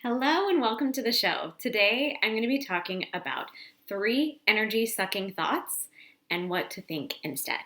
Hello and welcome to the show. Today I'm going to be talking about 3 energy sucking thoughts and what to think instead.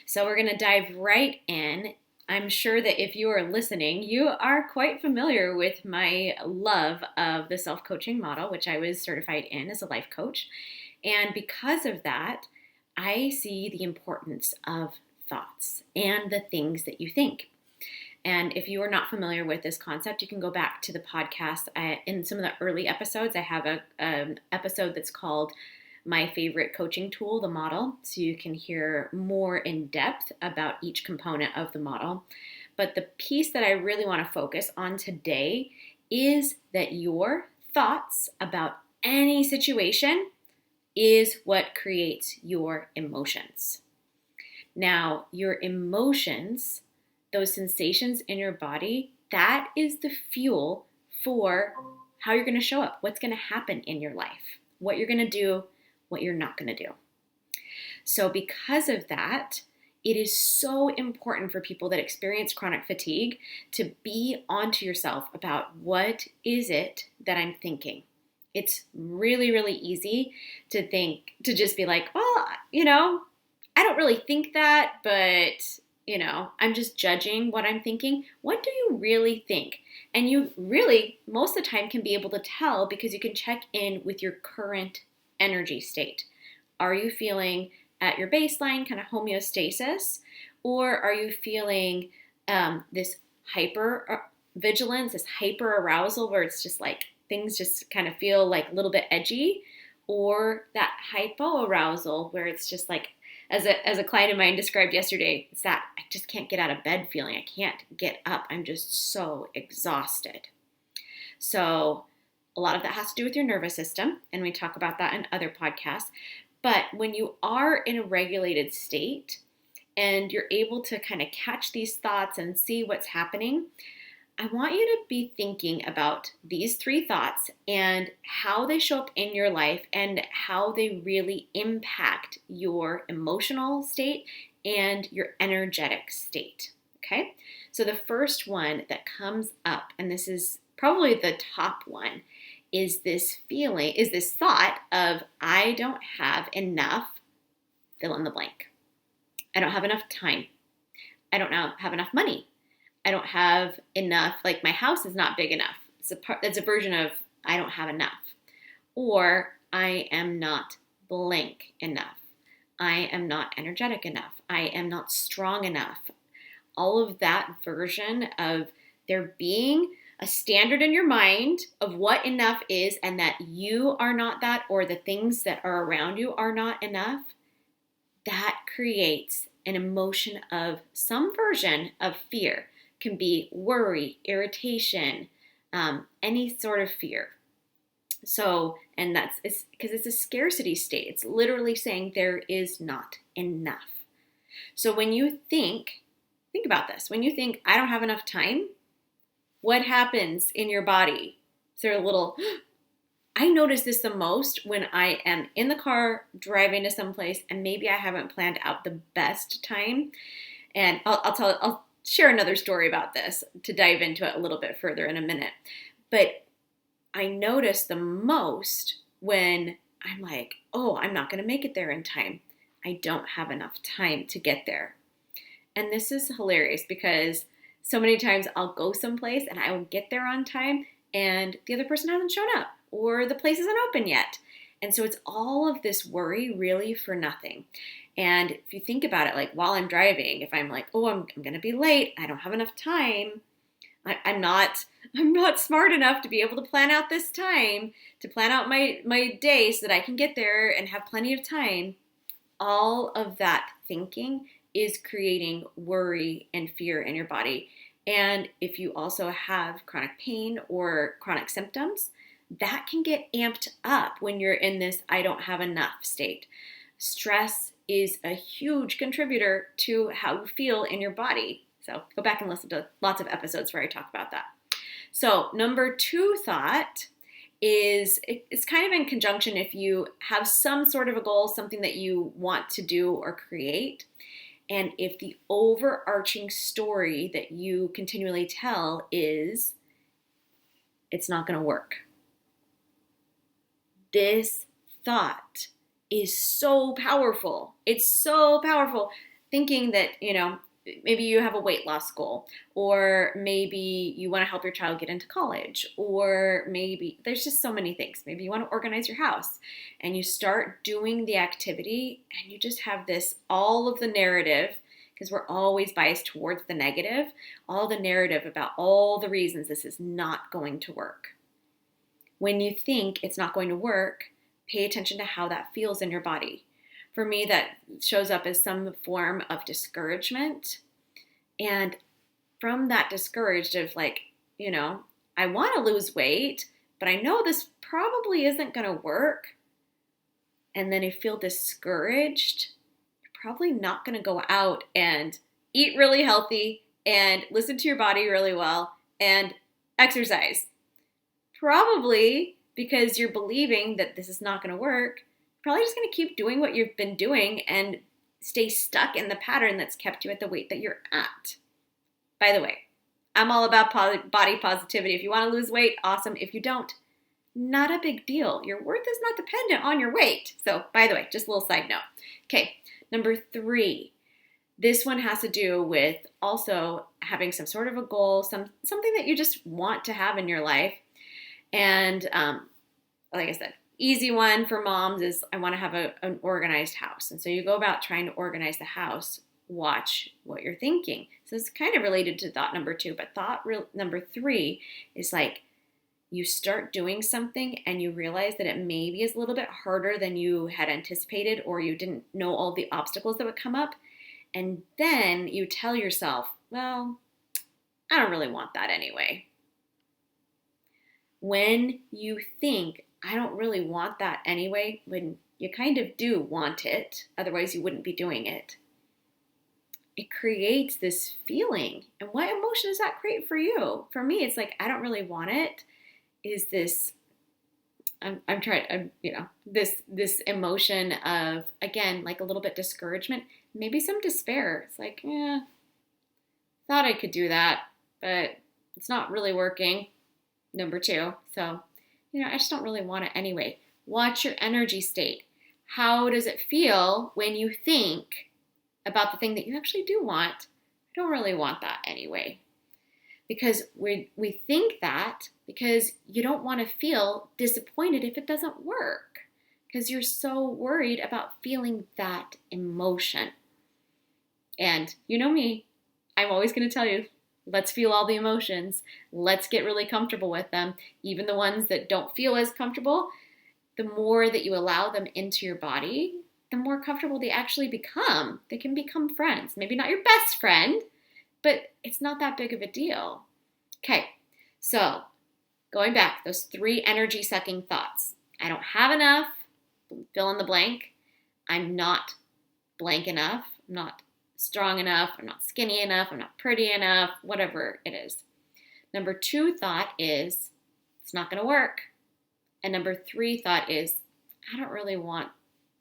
So we're going to dive right in. I'm sure that if you are listening, you are quite familiar with my love of the self-coaching model, which I was certified in as a life coach. And because of that, I see the importance of thoughts and the things that you think. And if you are not familiar with this concept, you can go back to the podcast. In some of the early episodes, I have an episode that's called My Favorite Coaching Tool, the Model. So you can hear more in depth about each component of the model. But the piece that I really want to focus on today is that your thoughts about any situation is what creates your emotions. Now, your emotions, those sensations in your body, that is the fuel for how you're going to show up, what's going to happen in your life, what you're going to do, what you're not going to do. So because of that, it is so important for people that experience chronic fatigue to be onto yourself about what is it that I'm thinking. It's really, really easy to just be like, well, I don't really think that, but I'm just judging what I'm thinking. What do you really think? And you really, most of the time, can be able to tell because you can check in with your current energy state. Are you feeling at your baseline, kind of homeostasis? Or are you feeling this hyper vigilance, this hyper arousal where it's just like things just kind of feel like a little bit edgy? Or that hypo arousal where it's just like, as a client of mine described yesterday, it's that I just can't get out of bed feeling. I can't get up. I'm just so exhausted. So a lot of that has to do with your nervous system, and we talk about that in other podcasts. But when you are in a regulated state and you're able to kind of catch these thoughts and see what's happening, I want you to be thinking about these 3 thoughts and how they show up in your life and how they really impact your emotional state and your energetic state. Okay? So the first one that comes up, and this is probably the top one, is this thought of I don't have enough, fill in the blank. I don't have enough time. I don't have enough money. I don't have enough, like my house is not big enough. It's a version of I don't have enough. Or I am not blank enough. I am not energetic enough. I am not strong enough. All of that version of there being a standard in your mind of what enough is and that you are not that or the things that are around you are not enough, that creates an emotion of some version of fear. Can be worry, irritation, any sort of fear. So, and it's because it's a scarcity state. It's literally saying there is not enough. So when you think about this. When you think, I don't have enough time, what happens in your body? I notice this the most when I am in the car driving to someplace and maybe I haven't planned out the best time. And I'll share another story about this to dive into it a little bit further in a minute. But I notice the most when I'm like, oh, I'm not going to make it there in time. I don't have enough time to get there. And this is hilarious because so many times I'll go someplace and I will get there on time and the other person hasn't shown up or the place isn't open yet. And so it's all of this worry really for nothing. And if you think about it, like while I'm driving, if I'm like, oh, I'm going to be late, I don't have enough time, I'm not smart enough to be able to plan out this time, to plan out my day so that I can get there and have plenty of time. All of that thinking is creating worry and fear in your body. And if you also have chronic pain or chronic symptoms, that can get amped up when you're in this I don't have enough state. Stress is a huge contributor to how you feel in your body. So go back and listen to lots of episodes where I talk about that. So number 2 thought is it's kind of in conjunction if you have some sort of a goal, something that you want to do or create. And if the overarching story that you continually tell is it's not going to work. This thought is so powerful. It's so powerful. Thinking that, maybe you have a weight loss goal, or maybe you want to help your child get into college, or maybe there's just so many things. Maybe you want to organize your house, and you start doing the activity and you just have this, all of the narrative, because we're always biased towards the negative, all the narrative about all the reasons this is not going to work. When you think it's not going to work, pay attention to how that feels in your body. For me, that shows up as some form of discouragement. And from that discouraged of I want to lose weight, but I know this probably isn't going to work. And then you feel discouraged. You're probably not going to go out and eat really healthy and listen to your body really well and exercise. Probably because you're believing that this is not going to work. Probably just going to keep doing what you've been doing and stay stuck in the pattern that's kept you at the weight that you're at. By the way, I'm all about body positivity. If you want to lose weight, awesome. If you don't, not a big deal. Your worth is not dependent on your weight. So, by the way, just a little side note. Okay, number 3. This one has to do with also having some sort of a goal, something that you just want to have in your life. And like I said, easy one for moms is I want to have an organized house. And so you go about trying to organize the house, watch what you're thinking. So it's kind of related to thought number 2, but number 3 is you start doing something and you realize that it maybe is a little bit harder than you had anticipated, or you didn't know all the obstacles that would come up. And then you tell yourself, well, I don't really want that anyway. When you think, I don't really want that anyway, when you kind of do want it, otherwise you wouldn't be doing it, it creates this feeling. And what emotion does that create for you? For me, it's I don't really want it, is this, this emotion of, again, a little bit discouragement, maybe some despair. It's thought I could do that, but it's not really working. Number 2. So, I just don't really want it anyway. Watch your energy state. How does it feel when you think about the thing that you actually do want? I don't really want that anyway. Because we think that because you don't want to feel disappointed if it doesn't work. Because you're so worried about feeling that emotion. And you know me, I'm always going to tell you, let's feel all the emotions. Let's get really comfortable with them. Even the ones that don't feel as comfortable, the more that you allow them into your body, the more comfortable they actually become. They can become friends. Maybe not your best friend, but it's not that big of a deal. Okay, so going back, those 3 energy-sucking thoughts. I don't have enough, fill in the blank. I'm not blank enough. I'm not strong enough, I'm not skinny enough, I'm not pretty enough, whatever it is. Number 2 thought is, it's not going to work. And number 3 thought is, I don't really want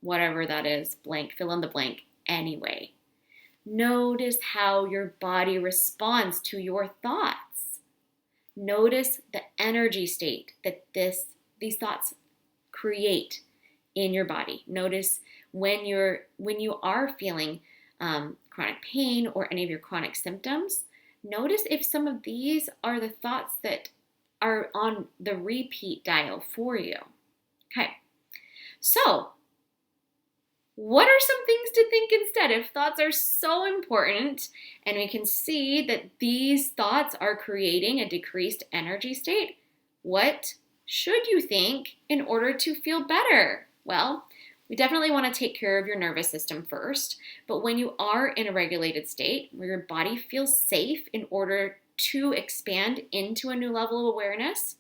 whatever that is, blank, fill in the blank, anyway. Notice how your body responds to your thoughts. Notice the energy state that these thoughts create in your body. Notice when you are feeling chronic pain or any of your chronic symptoms, notice if some of these are the thoughts that are on the repeat dial for you. Okay, so what are some things to think instead? If thoughts are so important and we can see that these thoughts are creating a decreased energy state, what should you think in order to feel better? Well, we definitely want to take care of your nervous system first, but when you are in a regulated state where your body feels safe in order to expand into a new level of awareness,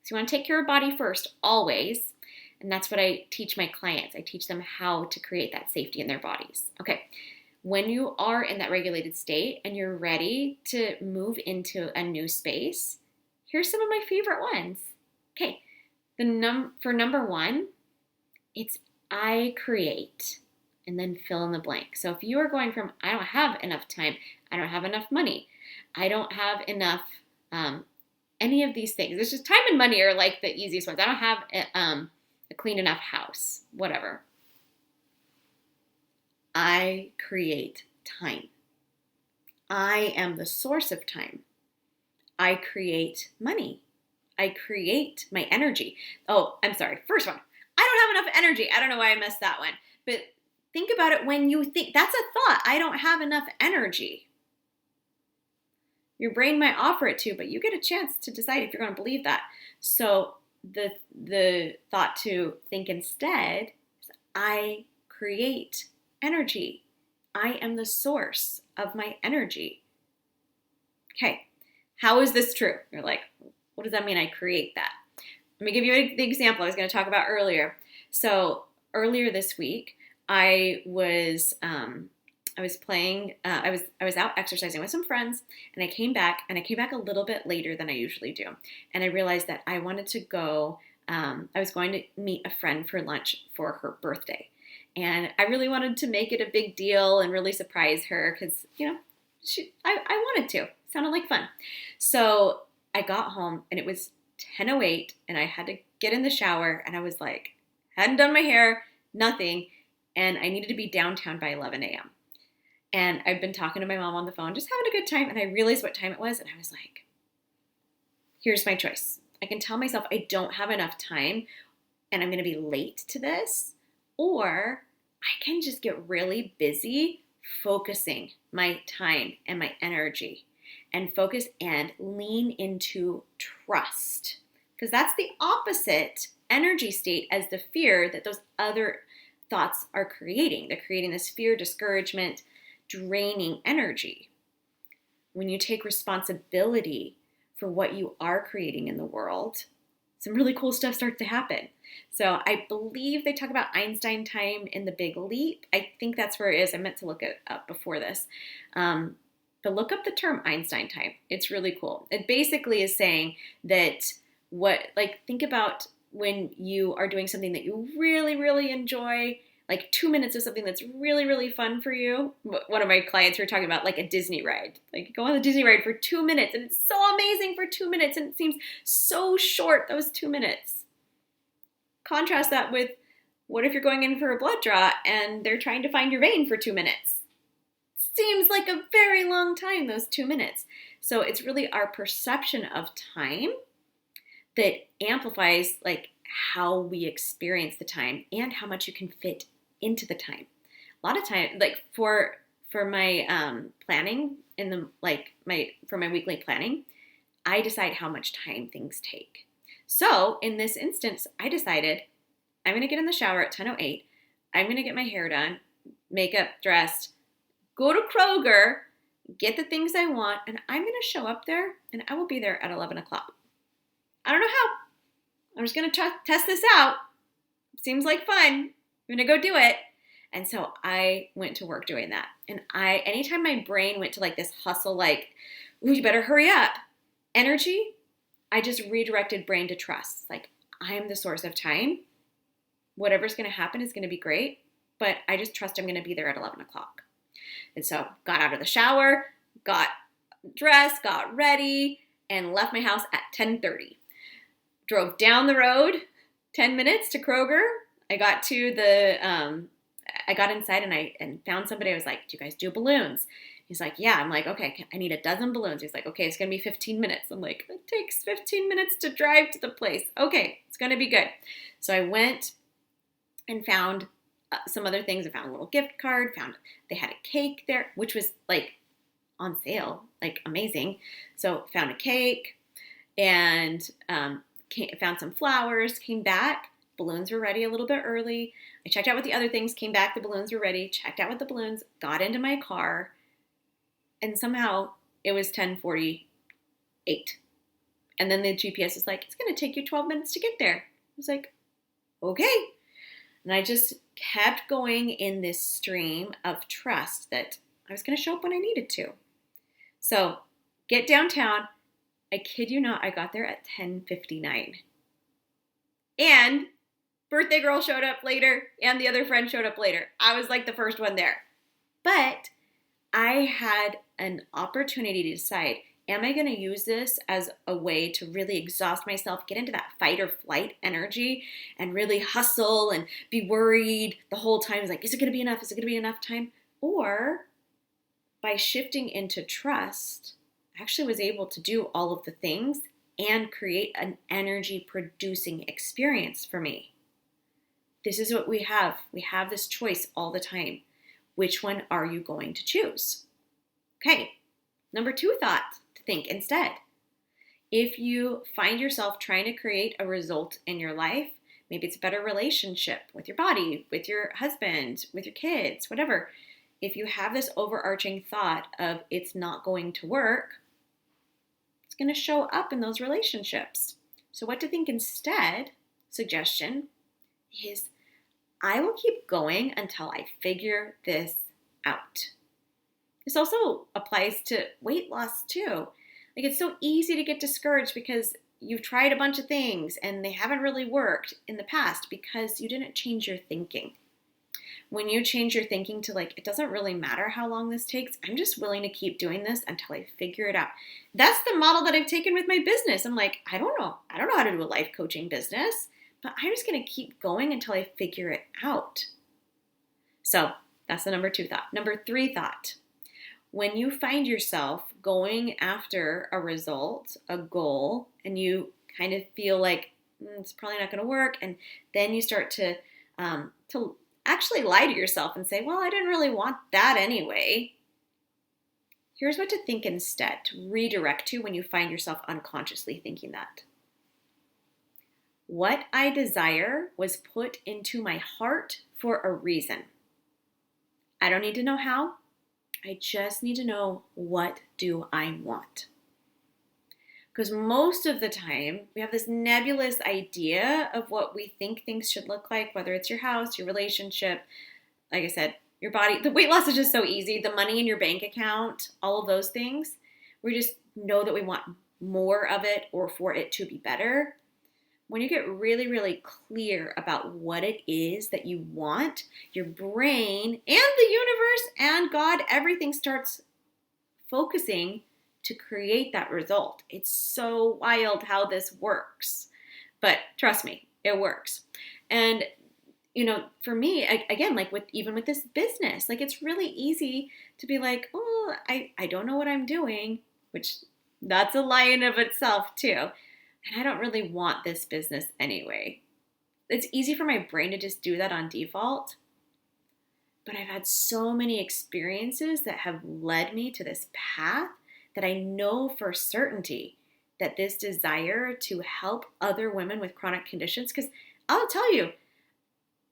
so you want to take care of body first, always, and that's what I teach my clients. I teach them how to create that safety in their bodies. Okay, when you are in that regulated state and you're ready to move into a new space, here's some of my favorite ones. Okay, for number 1, it's I create, and then fill in the blank. So if you are going from, I don't have enough time, I don't have enough money, I don't have enough any of these things. It's just time and money are like the easiest ones. I don't have a clean enough house, whatever. I create time. I am the source of time. I create money. I create my energy. Oh, I'm sorry. First one. I don't have enough energy. I don't know why I missed that one. But think about it when you think, that's a thought. I don't have enough energy. Your brain might offer it to, but you get a chance to decide if you're going to believe that. So the thought to think instead is, I create energy. I am the source of my energy. Okay, how is this true? You're like, what does that mean, I create that? Let me give you the example I was going to talk about earlier. So earlier this week, I was playing. I was out exercising with some friends, and I came back a little bit later than I usually do, and I realized that I wanted to go. I was going to meet a friend for lunch for her birthday, and I really wanted to make it a big deal and really surprise her because I wanted to. It sounded like fun. So I got home and it was 10:08, and I had to get in the shower, and I was like, hadn't done my hair, nothing, and I needed to be downtown by 11 a.m. And I've been talking to my mom on the phone, just having a good time, and I realized what time it was, and I was like, here's my choice. I can tell myself I don't have enough time, and I'm going to be late to this, or I can just get really busy focusing my time and my energy, and focus and lean into trust, because that's the opposite energy state as the fear that those other thoughts are creating. They're creating this fear, discouragement, draining energy. When you take responsibility for what you are creating in the world, some really cool stuff starts to happen. So I believe they talk about Einstein time in The Big Leap. I think that's where it is. I meant to look it up before this. But look up the term Einstein time. It's really cool. It basically is saying that think about when you are doing something that you really, really enjoy, like 2 minutes of something that's really, really fun for you. One of my clients were talking about like a Disney ride. Like go on the Disney ride for 2 minutes and it's so amazing for 2 minutes and it seems so short, those 2 minutes. Contrast that with what if you're going in for a blood draw and they're trying to find your vein for 2 minutes? Seems like a very long time, those 2 minutes. So it's really our perception of time that amplifies like how we experience the time and how much you can fit into the time. A lot of time, like for my planning for my weekly planning, I decide how much time things take. So in this instance, I decided I'm going to get in the shower at 10:08. I'm going to get my hair done, makeup, dressed, go to Kroger, get the things I want, and I'm going to show up there, and I will be there at 11 o'clock. I don't know how. I'm just going to test this out. Seems like fun. I'm going to go do it. And so I went to work doing that. And anytime my brain went to like this hustle, like, ooh, you better hurry up, energy, I just redirected brain to trust. Like, I'm the source of time. Whatever's going to happen is going to be great, but I just trust I'm going to be there at 11 o'clock. And so got out of the shower, got dressed, got ready, and left my house at 10:30. Drove down the road 10 minutes to Kroger. I got to I got inside and found somebody. I was like, do you guys do balloons? He's like, yeah. I'm like, okay, I need a dozen balloons. He's like, okay, it's going to be 15 minutes. I'm like, it takes 15 minutes to drive to the place. Okay, it's going to be good. So I went and found some other things. I found a little gift card, they had a cake there, which was like on sale, like amazing. So found a cake and found some flowers, came back, balloons were ready a little bit early. I checked out with the other things, came back, the balloons were ready, checked out with the balloons, got into my car, and somehow it was 10:48. And then the GPS is like, it's going to take you 12 minutes to get there. I was like, okay. And I just kept going in this stream of trust that I was going to show up when I needed to. So get downtown. I kid you not, I got there at 10:59. And birthday girl showed up later and the other friend showed up later. I was like the first one there. But I had an opportunity to decide Am I going to use this as a way to really exhaust myself, get into that fight or flight energy, and really hustle and be worried the whole time? Is like, is it going to be enough? Is it going to be enough time? Or by shifting into trust, I actually was able to do all of the things and create an energy producing experience for me. This is what we have. We have this choice all the time. Which one are you going to choose? Okay, number 2 thought to think instead. If you find yourself trying to create a result in your life, maybe it's a better relationship with your body, with your husband, with your kids, whatever. If you have this overarching thought of it's not going to work, it's going to show up in those relationships. So what to think instead, suggestion, is I will keep going until I figure this out. This also applies to weight loss too. Like, it's so easy to get discouraged because you've tried a bunch of things and they haven't really worked in the past because you didn't change your thinking. When you change your thinking to like, it doesn't really matter how long this takes, I'm just willing to keep doing this until I figure it out. That's the model that I've taken with my business. I'm like, I don't know how to do a life coaching business, but I'm just going to keep going until I figure it out. So that's the number 2 thought. Number 3 thought. When you find yourself going after a result, a goal, and you kind of feel like it's probably not going to work, and then you start to actually lie to yourself and say, well, I didn't really want that anyway. Here's what to think instead, to redirect to when you find yourself unconsciously thinking that. What I desire was put into my heart for a reason. I don't need to know how. I just need to know, what do I want? Because most of the time, we have this nebulous idea of what we think things should look like, whether it's your house, your relationship, like I said, your body. The weight loss is just so easy. The money in your bank account, all of those things. We just know that we want more of it or for it to be better. When you get really, really clear about what it is that you want, your brain and the universe and God, everything starts focusing to create that result. It's so wild how this works. But trust me, it works. And, for me, again, like even with this business, like it's really easy to be like, oh, I don't know what I'm doing, which that's a lie in of itself too. And I don't really want this business anyway. It's easy for my brain to just do that on default. But I've had so many experiences that have led me to this path that I know for certainty that this desire to help other women with chronic conditions, because I'll tell you,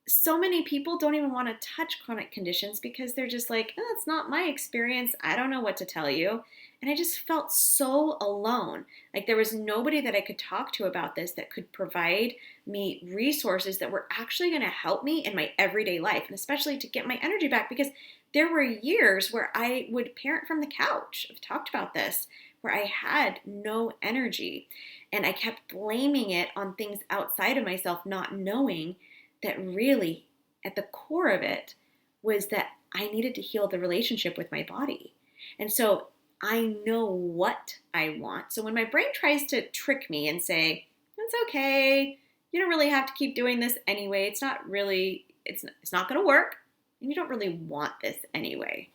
so many people don't even want to touch chronic conditions because they're just like, oh, it's not my experience. I don't know what to tell you. And I just felt so alone. Like there was nobody that I could talk to about this that could provide me resources that were actually going to help me in my everyday life, and especially to get my energy back, because there were years where I would parent from the couch. I've talked about this, where I had no energy and I kept blaming it on things outside of myself, not knowing that really at the core of it was that I needed to heal the relationship with my body. And so I know what I want. So when my brain tries to trick me and say, it's okay, you don't really have to keep doing this anyway, it's not going to work, and you don't really want this anyway,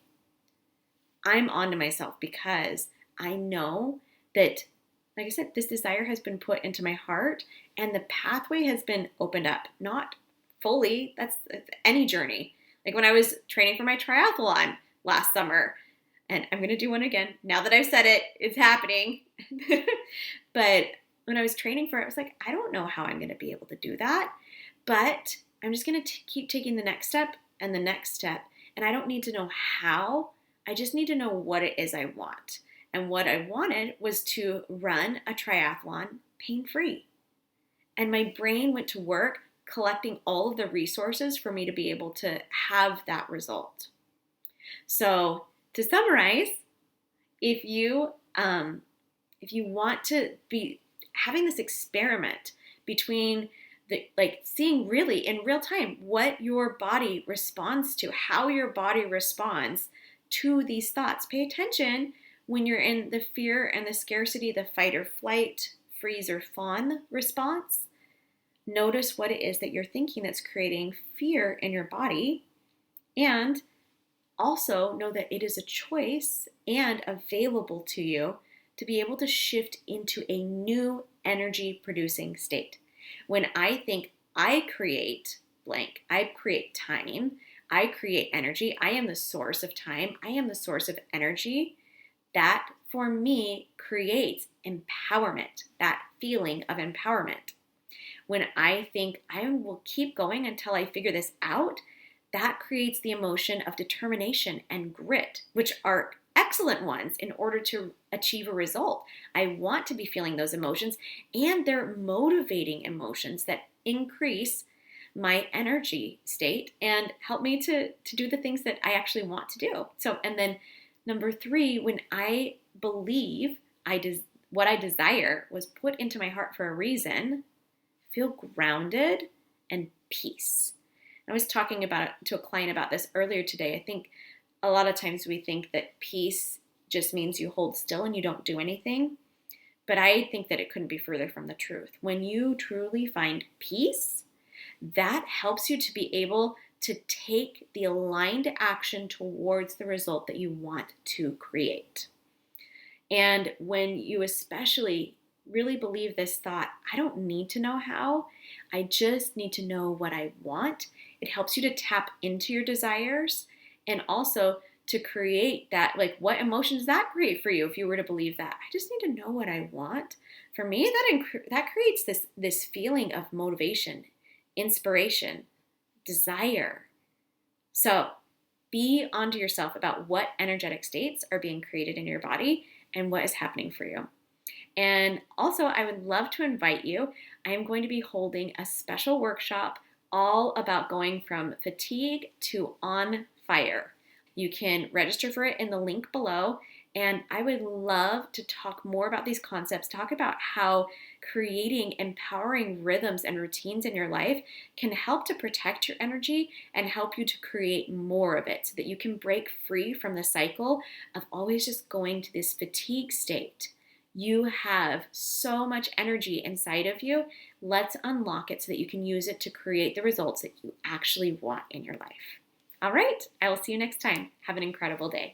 I'm on to myself, because I know that, like I said, this desire has been put into my heart and the pathway has been opened up. Not fully, that's any journey. Like when I was training for my triathlon last summer, and I'm going to do one again. Now that I've said it, it's happening. But when I was training for it, I was like, I don't know how I'm going to be able to do that, but I'm just going to keep taking the next step and the next step. And I don't need to know how. I just need to know what it is I want. And what I wanted was to run a triathlon pain-free. And my brain went to work collecting all of the resources for me to be able to have that result. So to summarize, if you want to be having this experiment between seeing really in real time what your body responds to, how your body responds to these thoughts, pay attention When you're in the fear and the scarcity, the fight or flight, freeze or fawn response, notice what it is that you're thinking that's creating fear in your body. And also know that it is a choice and available to you to be able to shift into a new energy producing state. When I think I create blank, I create time, I create energy, I am the source of time, I am the source of energy, that for me creates empowerment, that feeling of empowerment. When I think I will keep going until I figure this out, that creates the emotion of determination and grit, which are excellent ones in order to achieve a result. I want to be feeling those emotions, and they're motivating emotions that increase my energy state and help me to do the things that I actually want to do. So, and then number 3, when I believe what I desire was put into my heart for a reason, feel grounded and peace. I was talking to a client about this earlier today. I think a lot of times we think that peace just means you hold still and you don't do anything. But I think that it couldn't be further from the truth. When you truly find peace, that helps you to be able to take the aligned action towards the result that you want to create. And when you especially really believe this thought, I don't need to know how, I just need to know what I want, it helps you to tap into your desires and also to create that, like, what emotion does that create for you if you were to believe that? I just need to know what I want. For me, that creates this feeling of motivation, inspiration, desire. So be onto yourself about what energetic states are being created in your body and what is happening for you. And also, I would love to invite you. I am going to be holding a special workshop all about going from fatigue to on fire. You can register for it in the link below. And I would love to talk more about these concepts, talk about how creating empowering rhythms and routines in your life can help to protect your energy and help you to create more of it so that you can break free from the cycle of always just going to this fatigue state. You have so much energy inside of you. Let's unlock it so that you can use it to create the results that you actually want in your life. All right, I will see you next time. Have an incredible day.